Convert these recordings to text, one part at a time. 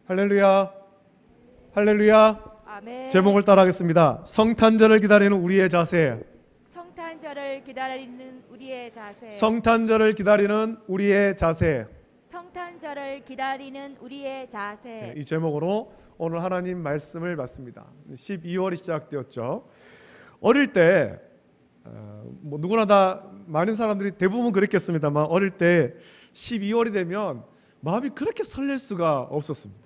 할렐루야, 할렐루야. 아멘. 제목을 따라하겠습니다. 성탄절을 기다리는 우리의 자세. 성탄절을 기다리는 우리의 자세. 성탄절을 기다리는 우리의 자세. 성탄절을 기다리는 우리의 자세. 이 제목으로 오늘 하나님 말씀을 받습니다. 12월이 시작되었죠. 어릴 때 누구나 다 많은 사람들이 대부분 그랬겠습니다만 어릴 때 12월이 되면 마음이 그렇게 설렐 수가 없었습니다.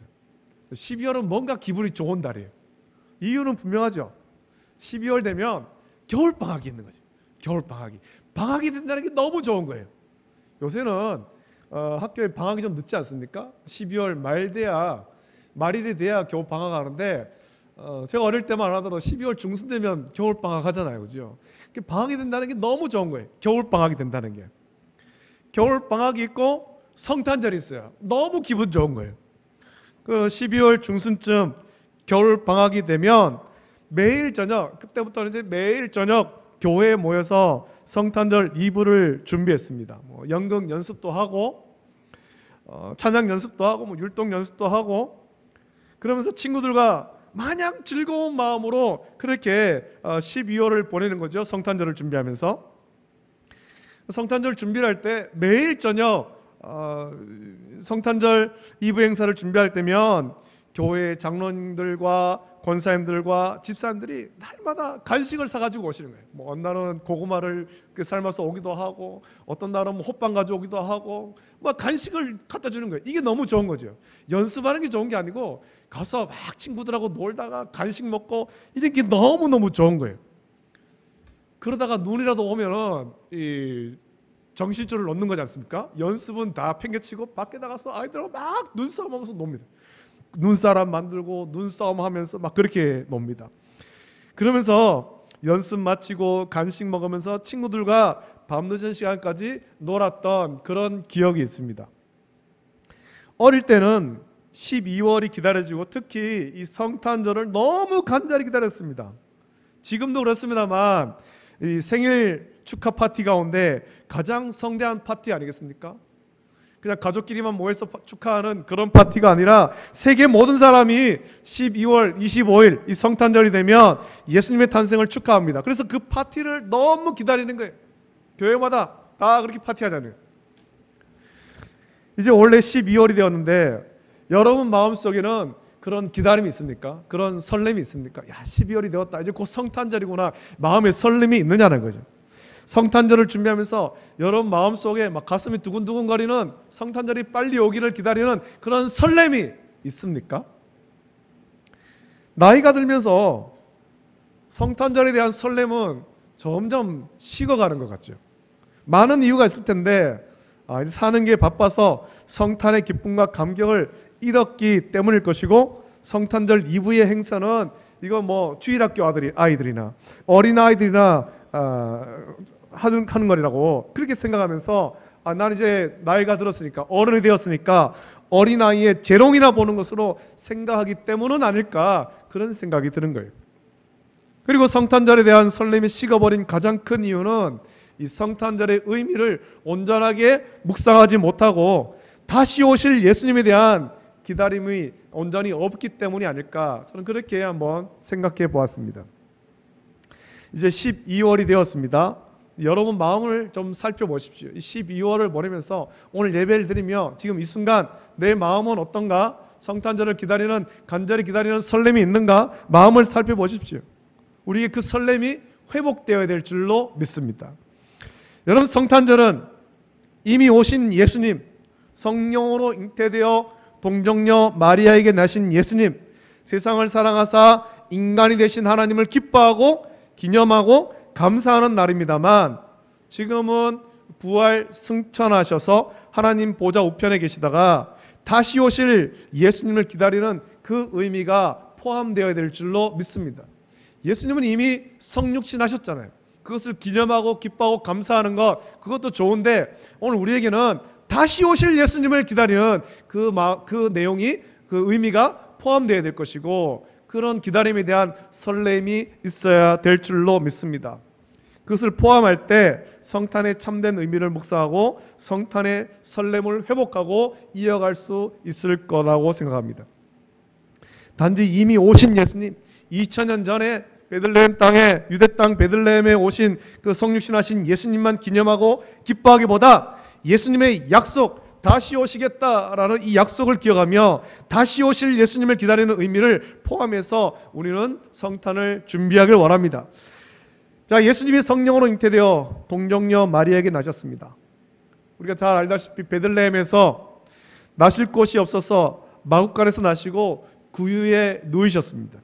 12월은 뭔가 기분이 좋은 달이에요. 이유는 분명하죠. 12월 되면 겨울방학이 있는 거죠. 겨울방학이. 방학이 된다는 게 너무 좋은 거예요. 요새는 학교에 방학이 좀 늦지 않습니까? 12월 말일이 돼야 겨우 방학하는데 제가 어릴 때만 하더라도 12월 중순 되면 겨울방학 하잖아요. 그죠? 방학이 된다는 게 너무 좋은 거예요. 겨울방학이 된다는 게. 겨울방학이 있고 성탄절이 있어요. 너무 기분 좋은 거예요. 그 12월 중순쯤 겨울 방학이 되면 매일 저녁, 그때부터는 이제 매일 저녁 교회에 모여서 성탄절 이브를 준비했습니다. 연극 연습도 하고 찬양 연습도 하고 율동 연습도 하고 그러면서 친구들과 마냥 즐거운 마음으로 그렇게 12월을 보내는 거죠. 성탄절을 준비하면서. 성탄절 준비를 할 때 매일 저녁 성탄절 이브 행사를 준비할 때면 교회 장로님들과 권사님들과 집사님들이 날마다 간식을 사가지고 오시는 거예요. 어떤 날은 고구마를 삶아서 오기도 하고 어떤 날은 호빵 가져오기도 하고 간식을 갖다 주는 거예요. 이게 너무 좋은 거죠. 연습하는 게 좋은 게 아니고 가서 막 친구들하고 놀다가 간식 먹고 이런 게 너무너무 좋은 거예요. 그러다가 눈이라도 오면은 정신줄을 놓는 거지 않습니까? 연습은 다 팽개치고 밖에 나가서 아이들하고 막 눈싸움하면서 놉니다. 눈사람 만들고 눈싸움 하면서 막 그렇게 놉니다. 그러면서 연습 마치고 간식 먹으면서 친구들과 밤늦은 시간까지 놀았던 그런 기억이 있습니다. 어릴 때는 12월이 기다려지고 특히 이 성탄절을 너무 간절히 기다렸습니다. 지금도 그렇습니다만 이 생일 축하 파티 가운데 가장 성대한 파티 아니겠습니까? 그냥 가족끼리만 모여서 축하하는 그런 파티가 아니라 세계 모든 사람이 12월 25일 이 성탄절이 되면 예수님의 탄생을 축하합니다. 그래서 그 파티를 너무 기다리는 거예요. 교회마다 다 그렇게 파티하잖아요. 이제 원래 12월이 되었는데 여러분 마음속에는 그런 기다림이 있습니까? 그런 설렘이 있습니까? 야, 12월이 되었다. 이제 곧 성탄절이구나. 마음에 설렘이 있느냐는 거죠. 성탄절을 준비하면서 여러분 마음속에 막 가슴이 두근두근거리는 성탄절이 빨리 오기를 기다리는 그런 설렘이 있습니까? 나이가 들면서 성탄절에 대한 설렘은 점점 식어가는 것 같죠. 많은 이유가 있을 텐데 사는 게 바빠서 성탄의 기쁨과 감격을 잃었기 때문일 것이고 성탄절 이브의 행사는 이거 주일학교 아이들이나 어린아이들이나 하는 거라고 그렇게 생각하면서 난 이제 나이가 들었으니까 어른이 되었으니까 어린아이의 재롱이나 보는 것으로 생각하기 때문은 아닐까 그런 생각이 드는 거예요. 그리고 성탄절에 대한 설렘이 식어버린 가장 큰 이유는 이 성탄절의 의미를 온전하게 묵상하지 못하고 다시 오실 예수님에 대한 기다림이 온전히 없기 때문이 아닐까 저는 그렇게 한번 생각해 보았습니다. 이제 12월이 되었습니다. 여러분 마음을 좀 살펴보십시오. 12월을 보내면서 오늘 예배를 드리며 지금 이 순간 내 마음은 어떤가? 성탄절을 기다리는 간절히 기다리는 설렘이 있는가? 마음을 살펴보십시오. 우리의 그 설렘이 회복되어야 될 줄로 믿습니다. 여러분 성탄절은 이미 오신 예수님 성령으로 잉태되어 동정녀 마리아에게 나신 예수님 세상을 사랑하사 인간이 되신 하나님을 기뻐하고 기념하고 감사하는 날입니다만 지금은 부활 승천하셔서 하나님 보좌 우편에 계시다가 다시 오실 예수님을 기다리는 그 의미가 포함되어야 될 줄로 믿습니다. 예수님은 이미 성육신 하셨잖아요. 그것을 기념하고 기뻐하고 감사하는 것 그것도 좋은데 오늘 우리에게는 다시 오실 예수님을 기다리는 그 내용이 그 의미가 포함되어야 될 것이고 그런 기다림에 대한 설렘이 있어야 될 줄로 믿습니다. 그것을 포함할 때 성탄의 참된 의미를 묵상하고 성탄의 설렘을 회복하고 이어갈 수 있을 거라고 생각합니다. 단지 이미 오신 예수님, 2000년 전에 베들레헴 땅에, 유대 땅 베들레헴에 오신 그 성육신하신 예수님만 기념하고 기뻐하기보다 예수님의 약속, 다시 오시겠다라는 이 약속을 기억하며 다시 오실 예수님을 기다리는 의미를 포함해서 우리는 성탄을 준비하길 원합니다. 자, 예수님이 성령으로 잉태되어 동정녀 마리아에게 나셨습니다. 우리가 잘 알다시피 베들레헴에서 나실 곳이 없어서 마구간에서 나시고 구유에 누이셨습니다.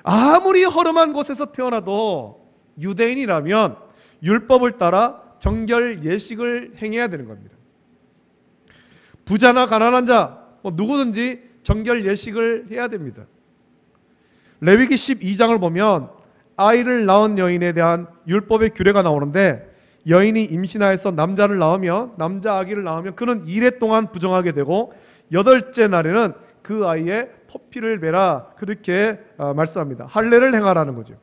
아무리 허름한 곳에서 태어나도 유대인이라면 율법을 따라 정결 예식을 행해야 되는 겁니다. 부자나 가난한 자 누구든지 정결 예식을 해야 됩니다. 레위기 12장을 보면 아이를 낳은 여인에 대한 율법의 규례가 나오는데, 여인이 임신하여서 남자를 낳으면, 남자 아기를 낳으면 그는 이래 동안 부정하게 되고 8째 날에는 그 아이의 포피를 베라, 그렇게 말씀합니다. 할례를 행하라는 거죠.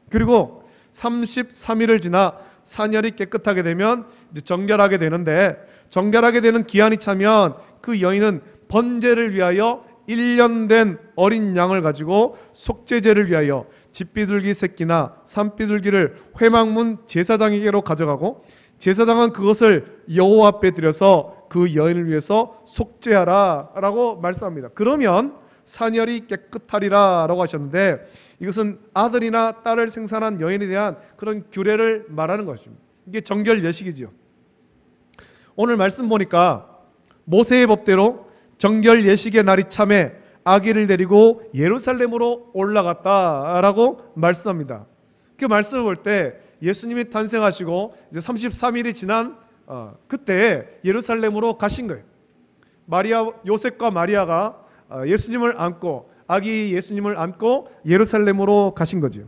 그리고 33일을 지나 사녀리 깨끗하게 되면 이제 정결하게 되는데, 정결하게 되는 기한이 차면 그 여인은 번제를 위하여 1년 된 어린 양을 가지고 속죄제를 위하여 집비둘기 새끼나 산비둘기를 회막문 제사장에게로 가져가고, 제사장은 그것을 여호와 앞에 드려서 그 여인을 위해서 속죄하라 라고 말씀합니다. 그러면 사녀리 깨끗하리라 라고 하셨는데, 이것은 아들이나 딸을 생산한 여인에 대한 그런 규례를 말하는 것입니다. 이게 정결 예식이죠. 오늘 말씀 보니까 모세의 법대로 정결 예식의 날이 참에 아기를 데리고 예루살렘으로 올라갔다라고 말씀합니다. 그 말씀을 볼 때 예수님이 탄생하시고 이제 33일이 지난 그때 예루살렘으로 가신 거예요. 요셉과 마리아가 예수님을 안고, 아기 예수님을 안고 예루살렘으로 가신 거죠.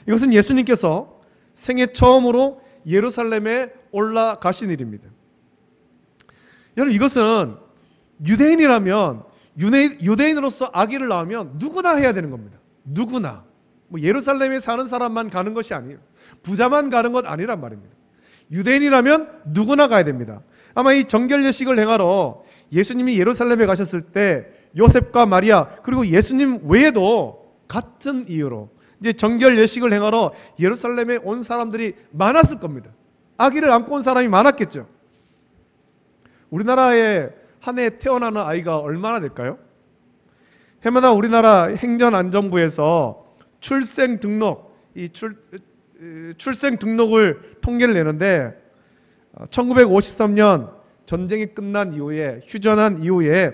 이것은 예수님께서 생애 처음으로 예루살렘에 올라가신 일입니다. 여러분, 이것은 유대인이라면, 유대인으로서 아기를 낳으면 누구나 해야 되는 겁니다. 누구나. 예루살렘에 사는 사람만 가는 것이 아니에요. 부자만 가는 것 아니란 말입니다. 유대인이라면 누구나 가야 됩니다. 아마 이 정결 예식을 행하러 예수님이 예루살렘에 가셨을 때 요셉과 마리아, 그리고 예수님 외에도 같은 이유로 이제 정결 예식을 행하러 예루살렘에 온 사람들이 많았을 겁니다. 아기를 안고 온 사람이 많았겠죠. 우리나라에 한 해 태어나는 아이가 얼마나 될까요? 해마다 우리나라 행정안전부에서 출생 등록, 출생 등록을 통계를 내는데, 1953년 전쟁이 끝난 이후에, 휴전한 이후에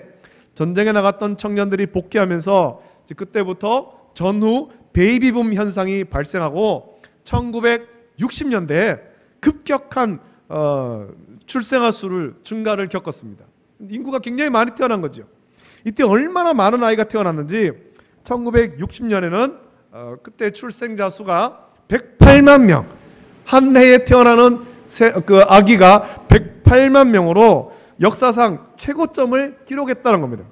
전쟁에 나갔던 청년들이 복귀하면서 그때부터 전후 베이비붐 현상이 발생하고 1960년대에 급격한 출생아 수를 증가를 겪었습니다. 인구가 굉장히 많이 태어난 거죠. 이때 얼마나 많은 아이가 태어났는지 1960년에는 그때 출생자 수가 108만 명, 한 해에 태어나는 그 아기가 108만 명으로 역사상 최고점을 기록했다는 겁니다.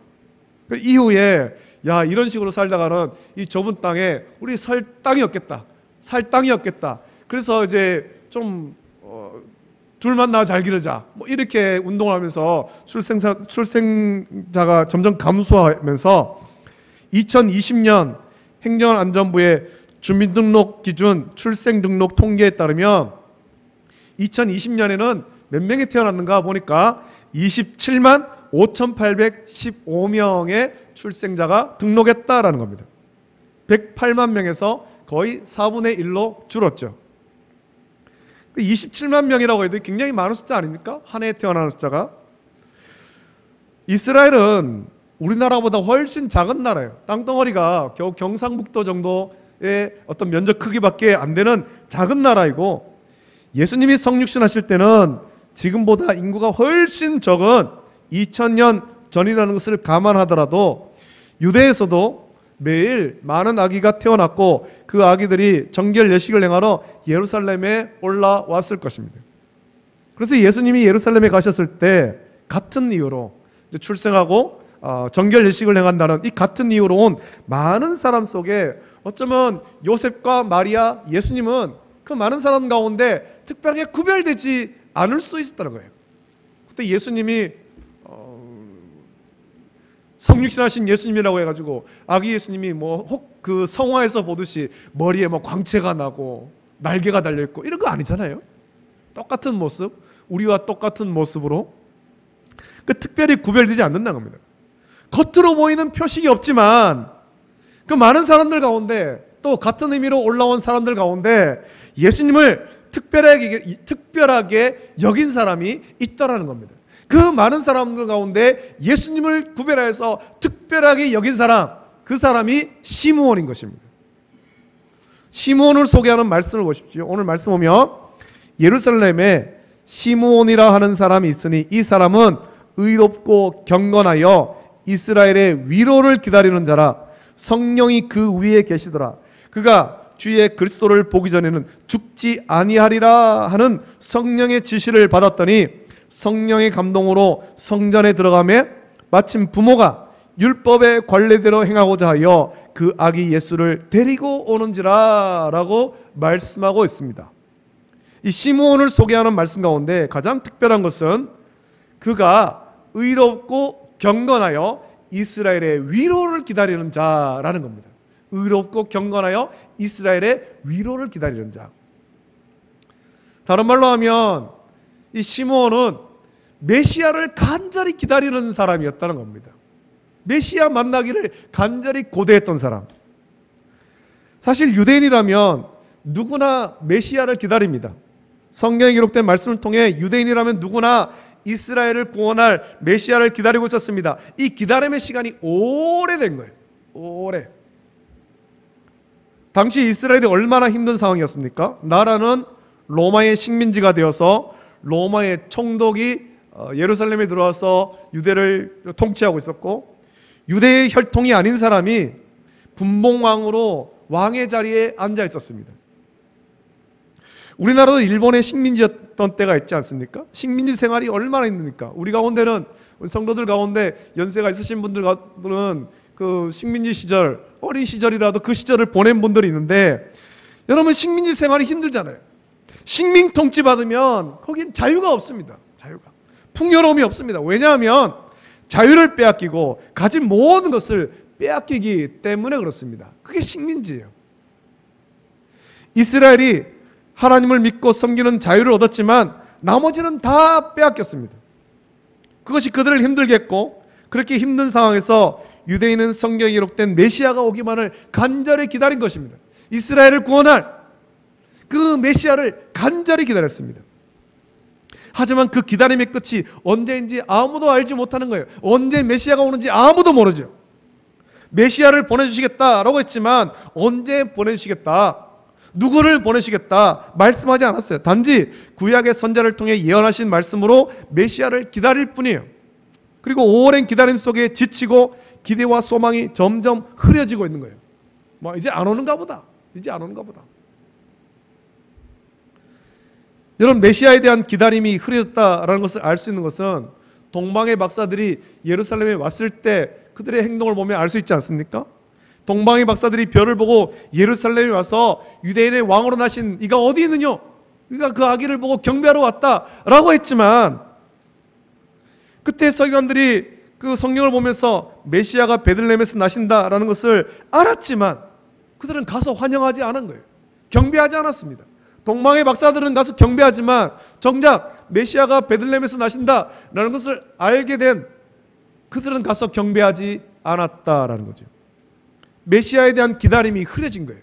그 이후에 야, 이런 식으로 살다가는 이 좁은 땅에 우리 살 땅이 없겠다. 살 땅이 없겠다. 그래서 이제 좀 둘만 낳아 잘 기르자. 이렇게 운동을 하면서 출생자가 점점 감소하면서 2020년 행정안전부의 주민등록 기준 출생등록 통계에 따르면 2020년에는 몇 명이 태어났는가 보니까 27만 5,815명의 출생자가 등록했다라는 겁니다. 108만 명에서 거의 4분의 1로 줄었죠. 27만 명이라고 해도 굉장히 많은 숫자 아닙니까? 한 해에 태어나는 숫자가. 이스라엘은 우리나라보다 훨씬 작은 나라예요. 땅덩어리가 겨우 경상북도 정도의 어떤 면적 크기밖에 안 되는 작은 나라이고, 예수님이 성육신하실 때는 지금보다 인구가 훨씬 적은 2000년 전이라는 것을 감안하더라도 유대에서도 매일 많은 아기가 태어났고 그 아기들이 정결 예식을 행하러 예루살렘에 올라왔을 것입니다. 그래서 예수님이 예루살렘에 가셨을 때 같은 이유로 출생하고 정결 예식을 행한다는 이 같은 이유로 온 많은 사람 속에 어쩌면 요셉과 마리아, 예수님은 그 많은 사람 가운데 특별하게 구별되지 않을 수 있었다는 거예요. 그때 예수님이 성육신하신 예수님이라고 해가지고 아기 예수님이 뭐 혹 그 성화에서 보듯이 머리에 뭐 광채가 나고 날개가 달려 있고 이런 거 아니잖아요. 똑같은 모습, 우리와 똑같은 모습으로 그 특별히 구별되지 않는다는 겁니다. 겉으로 보이는 표식이 없지만 그 많은 사람들 가운데 또 같은 의미로 올라온 사람들 가운데 예수님을 특별하게 여긴 사람이 있다라는 겁니다. 그 많은 사람들 가운데 예수님을 구별해서 특별하게 여긴 사람, 그 사람이 시므온인 것입니다. 시므온을 소개하는 말씀을 보십시오. 오늘 말씀 보면 예루살렘에 시므온이라 하는 사람이 있으니 이 사람은 의롭고 경건하여 이스라엘의 위로를 기다리는 자라. 성령이 그 위에 계시더라. 그가 주의 그리스도를 보기 전에는 죽지 아니하리라 하는 성령의 지시를 받았더니 성령의 감동으로 성전에 들어가매 마침 부모가 율법의 관례대로 행하고자 하여 그 아기 예수를 데리고 오는지라 라고 말씀하고 있습니다. 이 시므온을 소개하는 말씀 가운데 가장 특별한 것은 그가 의롭고 경건하여 이스라엘의 위로를 기다리는 자라는 겁니다. 의롭고 경건하여 이스라엘의 위로를 기다리는 자. 다른 말로 하면 이 시므온은 메시아를 간절히 기다리는 사람이었다는 겁니다. 메시아 만나기를 간절히 고대했던 사람. 사실 유대인이라면 누구나 메시아를 기다립니다. 성경에 기록된 말씀을 통해 유대인이라면 누구나 이스라엘을 구원할 메시아를 기다리고 있었습니다. 이 기다림의 시간이 오래된 거예요. 오래. 당시 이스라엘이 얼마나 힘든 상황이었습니까? 나라는 로마의 식민지가 되어서 로마의 총독이 예루살렘에 들어와서 유대를 통치하고 있었고, 유대의 혈통이 아닌 사람이 분봉왕으로 왕의 자리에 앉아 있었습니다. 우리나라도 일본의 식민지였던 때가 있지 않습니까? 식민지 생활이 얼마나 힘듭니까? 우리 가운데는, 우리 성도들 가운데 연세가 있으신 분들은 그 식민지 시절, 어린 시절이라도 그 시절을 보낸 분들이 있는데, 여러분 식민지 생활이 힘들잖아요. 식민 통치 받으면 거긴 자유가 없습니다. 자유가. 풍요로움이 없습니다. 왜냐하면 자유를 빼앗기고 가진 모든 것을 빼앗기기 때문에 그렇습니다. 그게 식민지예요. 이스라엘이 하나님을 믿고 섬기는 자유를 얻었지만 나머지는 다 빼앗겼습니다. 그것이 그들을 힘들게 했고, 그렇게 힘든 상황에서 유대인은 성경에 기록된 메시아가 오기만을 간절히 기다린 것입니다. 이스라엘을 구원할 그 메시아를 간절히 기다렸습니다. 하지만 그 기다림의 끝이 언제인지 아무도 알지 못하는 거예요. 언제 메시아가 오는지 아무도 모르죠. 메시아를 보내주시겠다라고 했지만 언제 보내주시겠다, 누구를 보내시겠다 말씀하지 않았어요. 단지 구약의 선자를 통해 예언하신 말씀으로 메시아를 기다릴 뿐이에요. 그리고 오랜 기다림 속에 지치고 기대와 소망이 점점 흐려지고 있는 거예요. 뭐 이제 안 오는가 보다. 이제 안 오는가 보다. 여러분, 메시아에 대한 기다림이 흐려졌다라는 것을 알 수 있는 것은 동방의 박사들이 예루살렘에 왔을 때 그들의 행동을 보면 알 수 있지 않습니까? 동방의 박사들이 별을 보고 예루살렘에 와서 유대인의 왕으로 나신 이가 어디 있느냐? 우리가 그 아기를 보고 경배하러 왔다라고 했지만, 그때 서기관들이 그 성경을 보면서 메시아가 베들레헴에서 나신다라는 것을 알았지만 그들은 가서 환영하지 않은 거예요. 경배하지 않았습니다. 동방의 박사들은 가서 경배하지만 정작 메시아가 베들레헴에서 나신다라는 것을 알게 된 그들은 가서 경배하지 않았다라는 거죠. 메시아에 대한 기다림이 흐려진 거예요.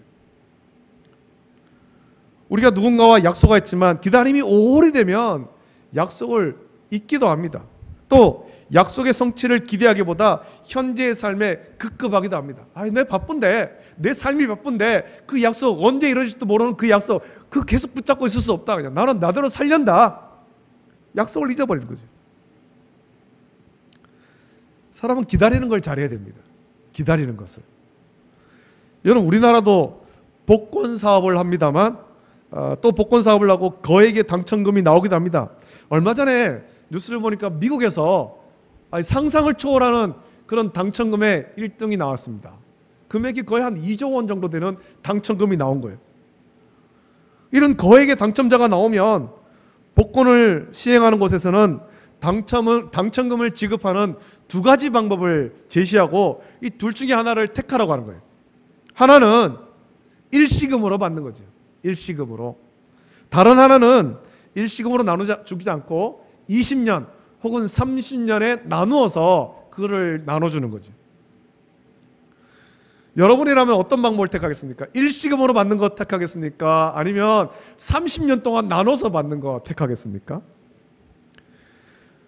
우리가 누군가와 약속했지만 기다림이 오래되면 약속을 잊기도 합니다. 또 약속의 성취를 기대하기보다 현재의 삶에 급급하기도 합니다. 내 바쁜데, 내 삶이 바쁜데 그 약속 언제 이루어질지도 모르는 그 약속, 그 계속 붙잡고 있을 수 없다. 그냥 나는 나대로 살련다. 약속을 잊어버리는 거죠. 사람은 기다리는 걸 잘해야 됩니다. 기다리는 것을. 여러분, 우리나라도 복권 사업을 합니다만 또 복권 사업을 하고 거액의 당첨금이 나오기도 합니다. 얼마 전에 뉴스를 보니까 미국에서 상상을 초월하는 그런 당첨금의 1등이 나왔습니다. 금액이 거의 한 2조 원 정도 되는 당첨금이 나온 거예요. 이런 거액의 당첨자가 나오면 복권을 시행하는 곳에서는 당첨금을 지급하는 두 가지 방법을 제시하고 이 둘 중에 하나를 택하라고 하는 거예요. 하나는 일시금으로 받는 거죠. 일시금으로. 다른 하나는 일시금으로 주지 않고 20년 혹은 30년에 나누어서 그거를 나눠주는 거죠. 여러분이라면 어떤 방법을 택하겠습니까? 일시금으로 받는 거 택하겠습니까? 아니면 30년 동안 나눠서 받는 거 택하겠습니까?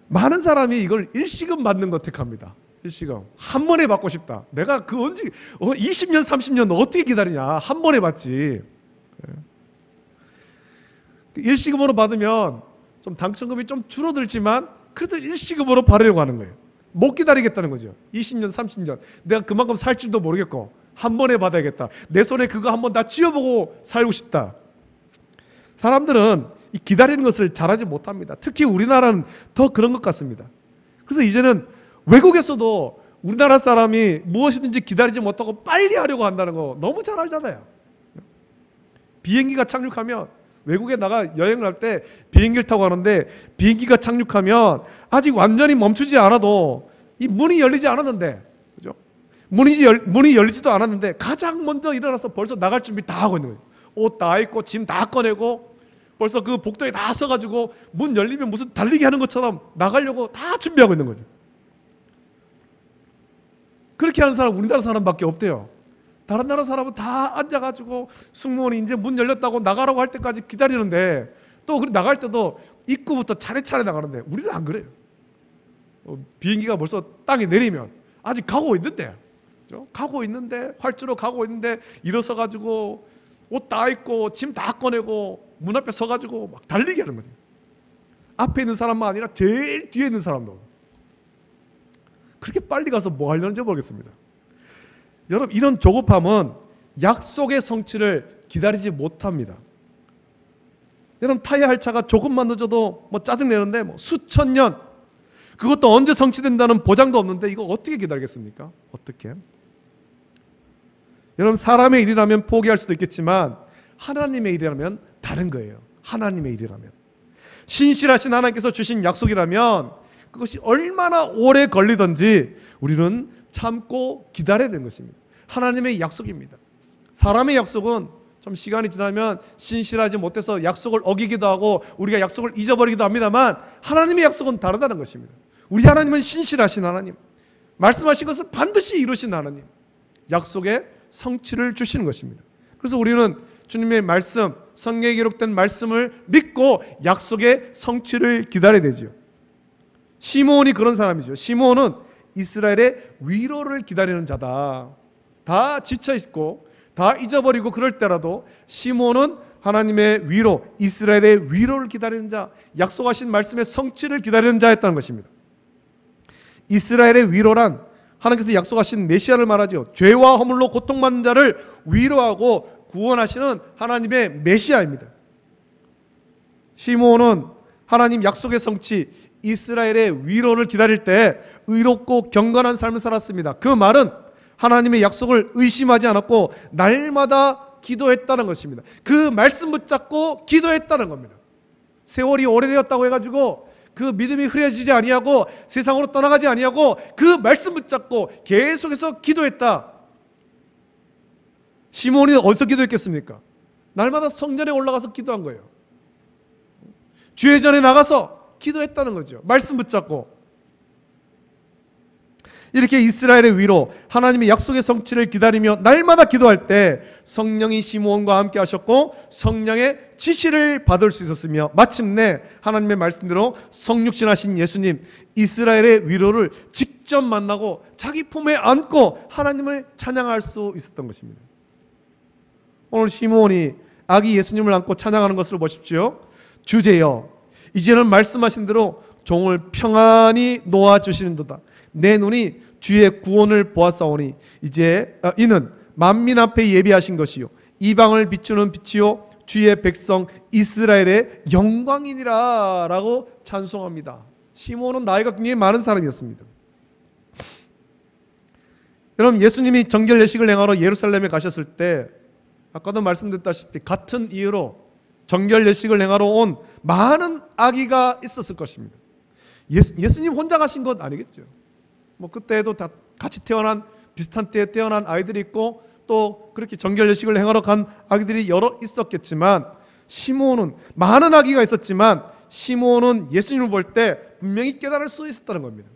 많은 사람이 이걸 일시금 받는 거 택합니다. 일시금. 한 번에 받고 싶다. 내가 그 언제 20년 30년 어떻게 기다리냐. 한 번에 받지. 일시금으로 받으면 좀 당첨금이 좀 줄어들지만 그래도 일시금으로 받으려고 하는 거예요. 못 기다리겠다는 거죠. 20년 30년 내가 그만큼 살 줄도 모르겠고 한 번에 받아야겠다. 내 손에 그거 한번 다 쥐어보고 살고 싶다. 사람들은 이 기다리는 것을 잘하지 못합니다. 특히 우리나라는 더 그런 것 같습니다. 그래서 이제는 외국에서도 우리나라 사람이 무엇이든지 기다리지 못하고 빨리 하려고 한다는 거 너무 잘 알잖아요. 비행기가 착륙하면 외국에 나가 여행을 할 때 비행기를 타고 가는데 비행기가 착륙하면 아직 완전히 멈추지 않아도 이 문이 열리지 않았는데, 그죠? 문이 열리지도 않았는데 가장 먼저 일어나서 벌써 나갈 준비 다 하고 있는 거예요. 옷 다 입고 짐 다 꺼내고 벌써 그 복도에 다 서가지고 문 열리면 무슨 달리기 하는 것처럼 나가려고 다 준비하고 있는 거죠. 그렇게 하는 사람 우리나라 사람밖에 없대요. 다른 나라 사람은 다 앉아가지고 승무원이 이제 문 열렸다고 나가라고 할 때까지 기다리는데 또 나갈 때도 입구부터 차례차례 나가는데 우리는 안 그래요. 비행기가 벌써 땅에 내리면 아직 가고 있는데, 그렇죠? 가고 있는데 활주로 가고 있는데 일어서가지고 옷 다 입고 짐 다 꺼내고 문 앞에 서가지고 막 달리기 하는 거죠. 앞에 있는 사람만 아니라 제일 뒤에 있는 사람도. 그렇게 빨리 가서 뭐 하려는지 모르겠습니다. 여러분, 이런 조급함은 약속의 성취를 기다리지 못합니다. 여러분, 타야 할 차가 조금만 늦어도 뭐 짜증내는데 뭐 수천 년, 그것도 언제 성취된다는 보장도 없는데 이거 어떻게 기다리겠습니까? 어떻게? 여러분, 사람의 일이라면 포기할 수도 있겠지만 하나님의 일이라면 다른 거예요. 하나님의 일이라면, 신실하신 하나님께서 주신 약속이라면 그것이 얼마나 오래 걸리든지 우리는 참고 기다려야 되는 것입니다. 하나님의 약속입니다. 사람의 약속은 좀 시간이 지나면 신실하지 못해서 약속을 어기기도 하고 우리가 약속을 잊어버리기도 합니다만 하나님의 약속은 다르다는 것입니다. 우리 하나님은 신실하신 하나님, 말씀하신 것을 반드시 이루신 하나님, 약속의 성취를 주시는 것입니다. 그래서 우리는 주님의 말씀, 성경에 기록된 말씀을 믿고 약속의 성취를 기다려야 되죠. 시므온이 그런 사람이죠. 시므온은 이스라엘의 위로를 기다리는 자다. 다 지쳐있고 다 잊어버리고 그럴 때라도 시므온은 하나님의 위로, 이스라엘의 위로를 기다리는 자, 약속하신 말씀의 성취를 기다리는 자였다는 것입니다. 이스라엘의 위로란 하나님께서 약속하신 메시아를 말하죠. 죄와 허물로 고통받는 자를 위로하고 구원하시는 하나님의 메시아입니다. 시므온은 하나님 약속의 성취, 이스라엘의 위로를 기다릴 때 의롭고 경건한 삶을 살았습니다. 그 말은 하나님의 약속을 의심하지 않았고 날마다 기도했다는 것입니다. 그 말씀 붙잡고 기도했다는 겁니다. 세월이 오래되었다고 해가지고 그 믿음이 흐려지지 아니하고 세상으로 떠나가지 아니하고 그 말씀 붙잡고 계속해서 기도했다. 시므온이 어디서 기도했겠습니까? 날마다 성전에 올라가서 기도한 거예요. 주회전에 나가서 기도했다는 거죠. 말씀 붙잡고. 이렇게 이스라엘의 위로, 하나님의 약속의 성취를 기다리며 날마다 기도할 때 성령이 시므온과 함께 하셨고 성령의 지시를 받을 수 있었으며 마침내 하나님의 말씀대로 성육신하신 예수님, 이스라엘의 위로를 직접 만나고 자기 품에 안고 하나님을 찬양할 수 있었던 것입니다. 오늘 시므온이 아기 예수님을 안고 찬양하는 것을 보십시오. 주제여, 이제는 말씀하신 대로 종을 평안히 놓아주시는도다. 내 눈이 주의 구원을 보았사오니 이제 이는 만민 앞에 예비하신 것이요 이방을 비추는 빛이요 주의 백성 이스라엘의 영광이니라 라고 찬송합니다. 시므온은 나이가 굉장히 많은 사람이었습니다. 여러분, 예수님이 정결 예식을 행하러 예루살렘에 가셨을 때 아까도 말씀드렸다시피 같은 이유로 정결 예식을 행하러 온 많은 아기가 있었을 것입니다. 예수님 혼자 가신 것 아니겠죠. 뭐 그때도 다 같이 태어난, 비슷한 때에 태어난 아이들이 있고 또 그렇게 정결례식을 행하러 간 아기들이 여러 있었겠지만, 시므온은 많은 아기가 있었지만 시므온은 예수님을 볼 때 분명히 깨달을 수 있었다는 겁니다.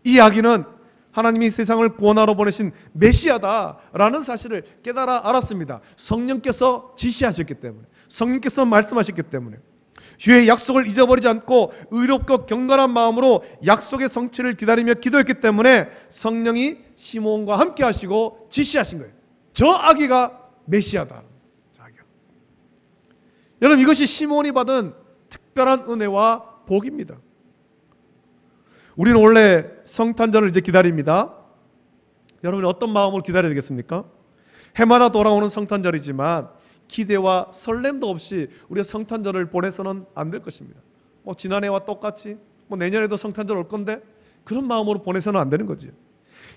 이 아기는 하나님이 세상을 구원하러 보내신 메시아다라는 사실을 깨달아 알았습니다. 성령께서 지시하셨기 때문에, 성령께서 말씀하셨기 때문에. 주의 약속을 잊어버리지 않고 의롭고 경건한 마음으로 약속의 성취를 기다리며 기도했기 때문에 성령이 시므온과 함께 하시고 지시하신 거예요. 저 아기가 메시아다. 여러분, 이것이 시므온이 받은 특별한 은혜와 복입니다. 우리는 원래 성탄절을 이제 기다립니다. 여러분이 어떤 마음으로 기다려야 되겠습니까? 해마다 돌아오는 성탄절이지만 기대와 설렘도 없이 우리가 성탄절을 보내서는 안 될 것입니다. 지난해와 똑같이 내년에도 성탄절 올 건데 그런 마음으로 보내서는 안 되는 거죠.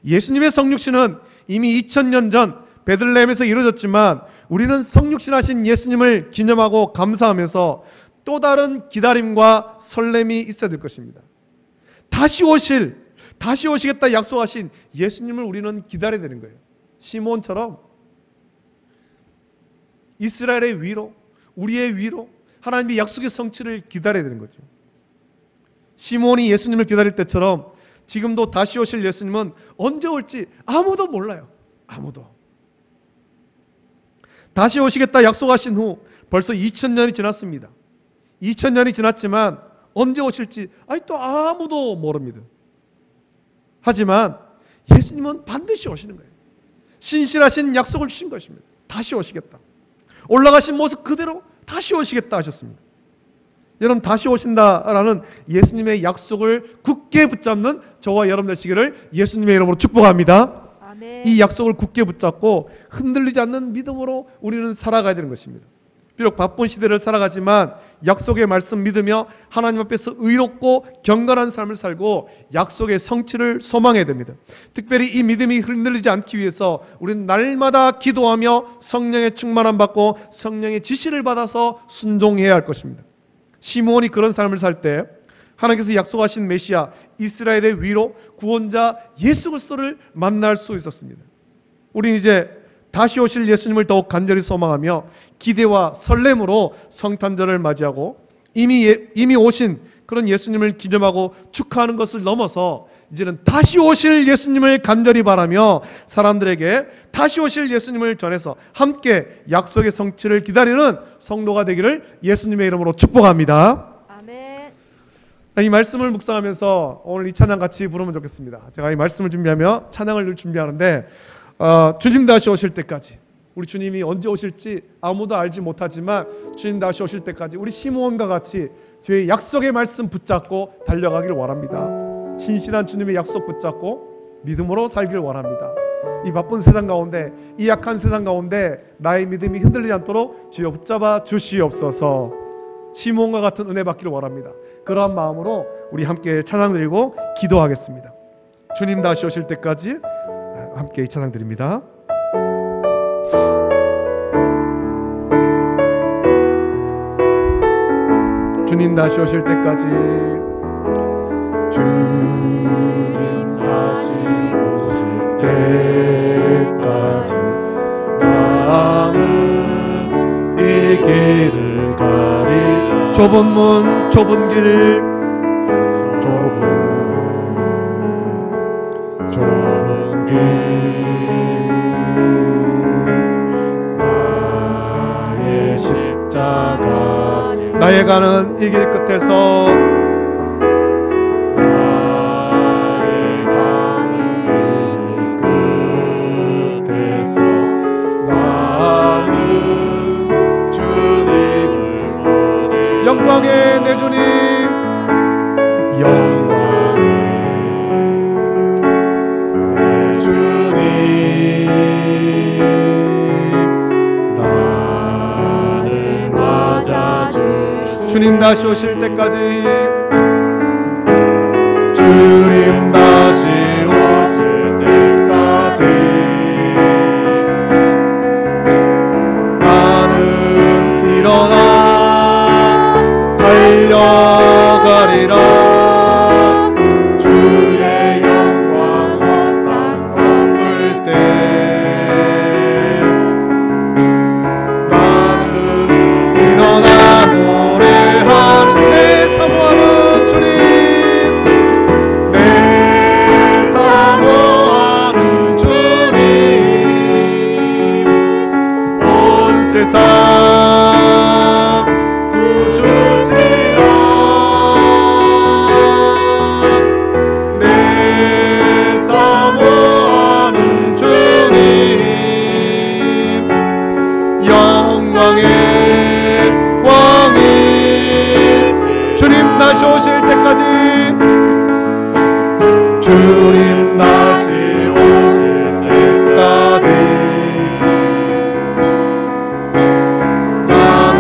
예수님의 성육신은 이미 2000년 전 베들레헴에서 이루어졌지만 우리는 성육신하신 예수님을 기념하고 감사하면서 또 다른 기다림과 설렘이 있어야 될 것입니다. 다시 오시겠다 약속하신 예수님을 우리는 기다려야 되는 거예요. 시므온처럼 이스라엘의 위로, 우리의 위로 하나님의 약속의 성취를 기다려야 되는 거죠. 시므온이 예수님을 기다릴 때처럼 지금도 다시 오실 예수님은 언제 올지 아무도 몰라요. 아무도. 다시 오시겠다 약속하신 후 벌써 2000년이 지났습니다. 2000년이 지났지만 언제 오실지 아직도 아무도 모릅니다. 하지만 예수님은 반드시 오시는 거예요. 신실하신 약속을 주신 것입니다. 다시 오시겠다. 올라가신 모습 그대로 다시 오시겠다 하셨습니다. 여러분, 다시 오신다라는 예수님의 약속을 굳게 붙잡는 저와 여러분 되시기를 예수님의 이름으로 축복합니다. 아멘. 이 약속을 굳게 붙잡고 흔들리지 않는 믿음으로 우리는 살아가야 되는 것입니다. 비록 바쁜 시대를 살아가지만 약속의 말씀 믿으며 하나님 앞에서 의롭고 경건한 삶을 살고 약속의 성취를 소망해야 됩니다. 특별히 이 믿음이 흔들리지 않기 위해서 우리는 날마다 기도하며 성령의 충만함 받고 성령의 지시를 받아서 순종해야 할 것입니다. 시므온이 그런 삶을 살 때 하나님께서 약속하신 메시아, 이스라엘의 위로 구원자 예수 그리스도를 만날 수 있었습니다. 우리는 이제 다시 오실 예수님을 더욱 간절히 소망하며 기대와 설렘으로 성탄절을 맞이하고 이미 오신 그런 예수님을 기념하고 축하하는 것을 넘어서 이제는 다시 오실 예수님을 간절히 바라며 사람들에게 다시 오실 예수님을 전해서 함께 약속의 성취를 기다리는 성도가 되기를 예수님의 이름으로 축복합니다. 아멘. 이 말씀을 묵상하면서 오늘 이 찬양 같이 부르면 좋겠습니다. 제가 이 말씀을 준비하며 찬양을 늘 준비하는데 주님 다시 오실 때까지, 우리 주님이 언제 오실지 아무도 알지 못하지만 주님 다시 오실 때까지 우리 시므온과 같이 주의 약속의 말씀 붙잡고 달려가기를 원합니다. 신실한 주님의 약속 붙잡고 믿음으로 살기를 원합니다. 이 바쁜 세상 가운데, 이 약한 세상 가운데 나의 믿음이 흔들리지 않도록 주여 붙잡아 주시옵소서. 시므온과 같은 은혜 받기를 원합니다. 그러한 마음으로 우리 함께 찬양 드리고 기도하겠습니다. 주님 다시 오실 때까지 함께 이 찬양 드립니다. 주님 다시 오실 때까지, 주님 다시 오실 때까지 나는 이 길을 가리. 좁은 문, 좁은 길, 좁은 길, 나의 십자가, 나의 가는 이 길 끝에서, 나의 가는 이 길 끝에서 나는 주님을 보니, 영광의 내 주님, 영광의 내 주님, 나를 맞아주. 주님 다시 오실 때까지, 주님 다시 오실 때까지 나는 일어나 달려가리라. 세상 구주시라 내 사모하는 주님 영광의 왕이 주님 다시 오실 때까지 주님 다시 오실 때까지 나는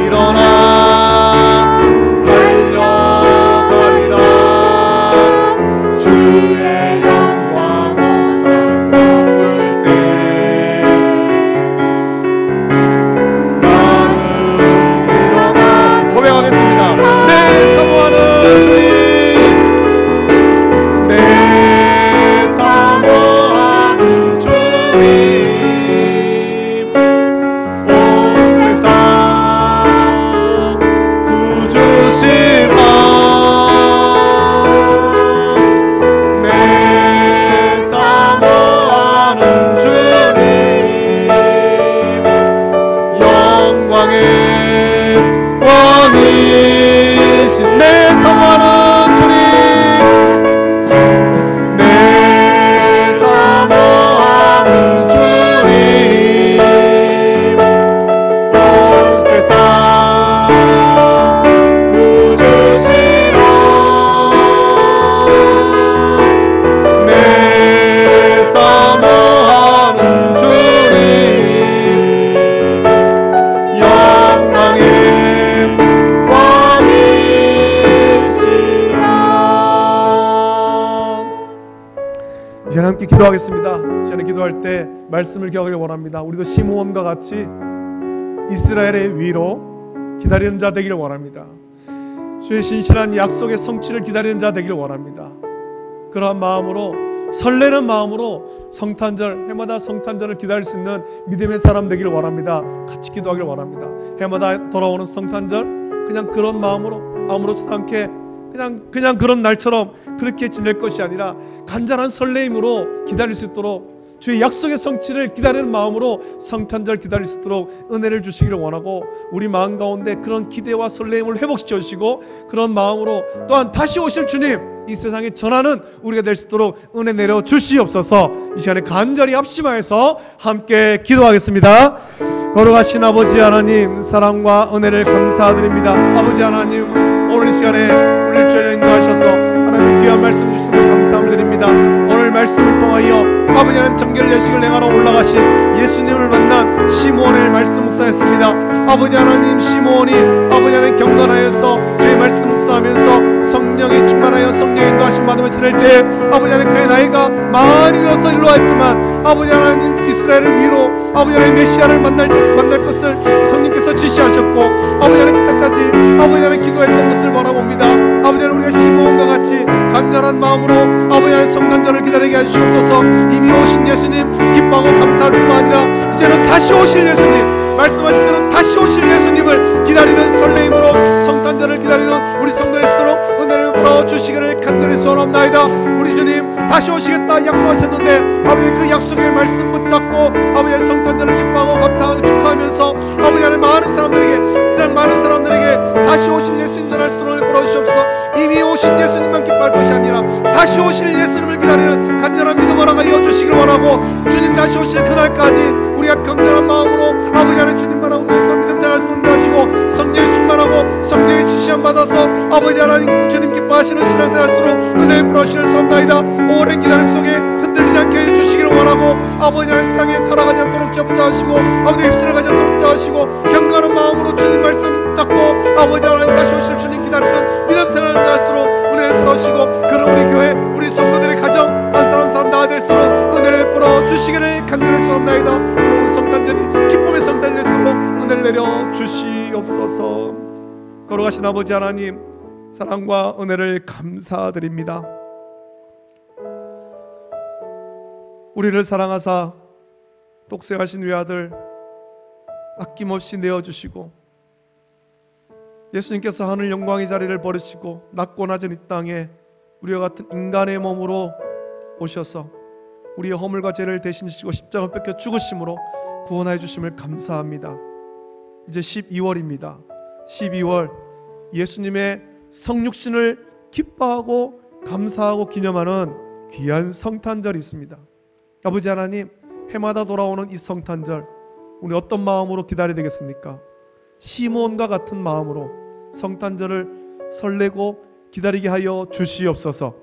일어나 달려가리라 주의 영광 덮을 때 나는 일어나 고백하겠습니다. 내 사모하는 주님 내 사모하는 주님 온 세상 구주시라 내 사모하는 주님 영광의 왕이신 내 사모하는 주님 내 사모하는 주님 온 세상 구주시라 내 사모하는 주님 영광의 왕이시라. 이제 함께 기도하겠습니다. 이제 기도할 때 말씀을 기억하길 원합니다. 우리도 시므온과 같이 이스라엘의 위로 기다리는 자 되기를 원합니다. 주의 신실한 약속의 성취를 기다리는 자 되기를 원합니다. 그러한 마음으로 설레는 마음으로 성탄절 해마다 성탄절을 기다릴 수 있는 믿음의 사람 되기를 원합니다. 같이 기도하기를 원합니다. 해마다 돌아오는 성탄절 그냥 그런 마음으로 아무렇지도 않게 그냥 그런 날처럼 그렇게 지낼 것이 아니라 간절한 설레임으로 기다릴 수 있도록 주의 약속의 성취를 기다리는 마음으로 성탄절 기다릴 수 있도록 은혜를 주시기를 원하고 우리 마음 가운데 그런 기대와 설레임을 회복시켜 주시고 그런 마음으로 또한 다시 오실 주님 이 세상에 전하는 우리가 될 수 있도록 은혜 내려 주시옵소서. 이 시간에 간절히 합심하여서 함께 기도하겠습니다. 거룩하신 아버지 하나님 사랑과 은혜를 감사드립니다. 아버지 하나님 오늘 이 시간에 우리를 주여 인도하셔서 하나님 귀한 말씀 주시는 감사드립니다. 오늘 말씀을 통하여 아버지 하나님 정결 예식을 행하러 올라가신 예수님을 만난 시므온의 말씀 묵상했습니다. 아버지 하나님 시므온이 아버지 하나님 경건하여서 주의 말씀 묵상하면서 성령이 충만하여 성령의 인도하심 받으며 지낼 때 아버지 하나님 그의 나이가 많이 들어서 일로 왔지만 아버지 하나님 이스라엘을 위로 아버지 하나님 메시아를 만날 것을 성령께서 지시하셨고 아버지 하나님 그때까지 아버지 하나님 기도했던 것을 바라봅니다. 아버지 하나님 우리가 시므온과 같이 간절한 마음으로 아버지 하나님 성탄절을 기다리게 하시옵소서. 이미 오신 예수님 기뻐하고 감사할 뿐만 아니라 이제는 다시 오실 예수님 말씀하신 대로 다시 오실 예수님을 기다리는 설레임으로 성탄절을 기다리는 우리 성도될 수 있도록 은혜를 풀어주시기를 간절히 소원합니다. 우리 주님 다시 오시겠다 약속하셨는데 아버지 그 약속의 말씀 붙잡고 아버지 성탄절을 기뻐하고 감사하고 축하하면서 아버지 하나님 많은 사람들에게 세상 많은 사람들에게 다시 오실 예수님 전할 수 있도록 풀어주시옵소서. 이미 오신 예수님만 기뻐할 것이 아니라 다시 오실 예수님을 기다리는 간절한 믿음을 하여 주시길 원하고 주님 다시 오실 그날까지 우리가 간절한 마음으로 아버지 하나님 주님만 하고 믿음 생활 하시고 성령이 충만하고 성령의 지시함 받아서 아버지 하나님 주님 기뻐하시는 신앙생활 하도록 은혜의 불어시를 섭나이다. 오랜 기다림 속에 흔들리지 않게 해주시기를 원하고 아버지 하나님 세상에 타락하지 않도록 붙잡으시고 아버지 입술을 가지 않도록 붙잡으시고 경건한 마음으로 주님 말씀 잡고 아버지 하나님 다시 오실 주님 기다리는 믿음 생활을 하도록 은혜를 불어시고 그런 우리 교회 우리 성도들의 가정 한 사람 다 될 수 있도록 은혜를 불어주시기를 간절히 섭나이다. 성탄절이 기쁨의 성탄절이 되도록 은혜를 내려 주시옵소서. 거룩하신 아버지 하나님 사랑과 은혜를 감사드립니다. 우리를 사랑하사 독생하신 외아들 아낌없이 내어주시고 예수님께서 하늘 영광의 자리를 버리시고 낮고 낮은 이 땅에 우리와 같은 인간의 몸으로 오셔서 우리의 허물과 죄를 대신 지시고 십자가 뺏겨 죽으심으로 구원하여 주심을 감사합니다. 이제 12월입니다. 12월 예수님의 성육신을 기뻐하고 감사하고 기념하는 귀한 성탄절이 있습니다. 아버지 하나님, 해마다 돌아오는 이 성탄절 우리 어떤 마음으로 기다려야 되겠습니까? 시므온과 같은 마음으로 성탄절을 설레고 기다리게 하여 주시옵소서.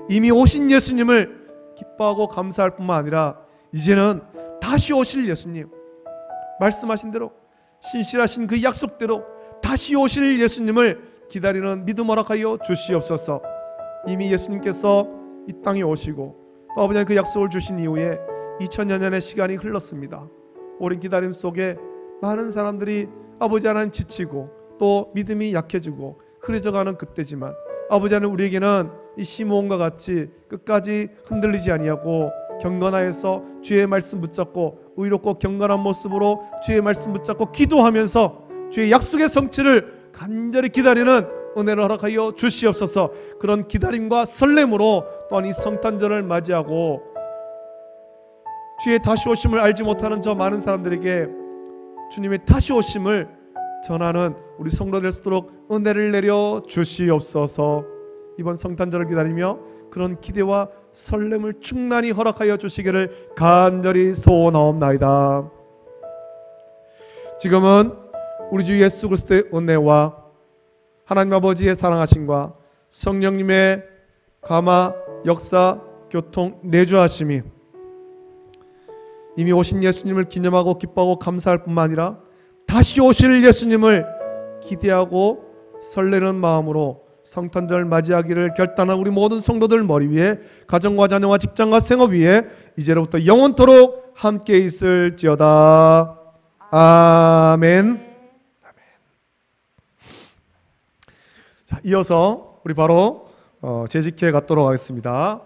이미 오신 예수님을 기뻐하고 감사할 뿐만 아니라 이제는 다시 오실 예수님, 말씀하신 대로 신실하신 그 약속대로 다시 오실 예수님을 기다리는 믿음 허락하여 주시옵소서. 이미 예수님께서 이 땅에 오시고 또 아버지 그 약속을 주신 이후에 2000여 년의 시간이 흘렀습니다. 오랜 기다림 속에 많은 사람들이 아버지 하나님 지치고 또 믿음이 약해지고 흐려져가는 그때지만 아버지 하나님 우리에게는 이 시므온과 같이 끝까지 흔들리지 아니하고 경건하여서 주의 말씀 붙잡고 의롭고 경건한 모습으로 주의 말씀 붙잡고 기도하면서 주의 약속의 성취를 간절히 기다리는 은혜를 허락하여 주시옵소서. 그런 기다림과 설렘으로 또한 이 성탄절을 맞이하고 주의 다시 오심을 알지 못하는 저 많은 사람들에게 주님의 다시 오심을 전하는 우리 성도 될 수 있도록 은혜를 내려 주시옵소서. 이번 성탄절을 기다리며 그런 기대와 설렘을 충만히 허락하여 주시기를 간절히 소원하옵나이다. 지금은 우리 주 예수 그리스도의 은혜와 하나님 아버지의 사랑하심과 성령님의 감화, 역사, 교통, 내주하심이 이미 오신 예수님을 기념하고 기뻐하고 감사할 뿐만 아니라 다시 오실 예수님을 기대하고 설레는 마음으로 성탄절 맞이하기를 결단한 우리 모든 성도들 머리 위에, 가정과 자녀와 직장과 생업 위에 이제로부터 영원토록 함께 있을지어다. 아멘. 자, 이어서 우리 바로 재직회 갖도록 하겠습니다.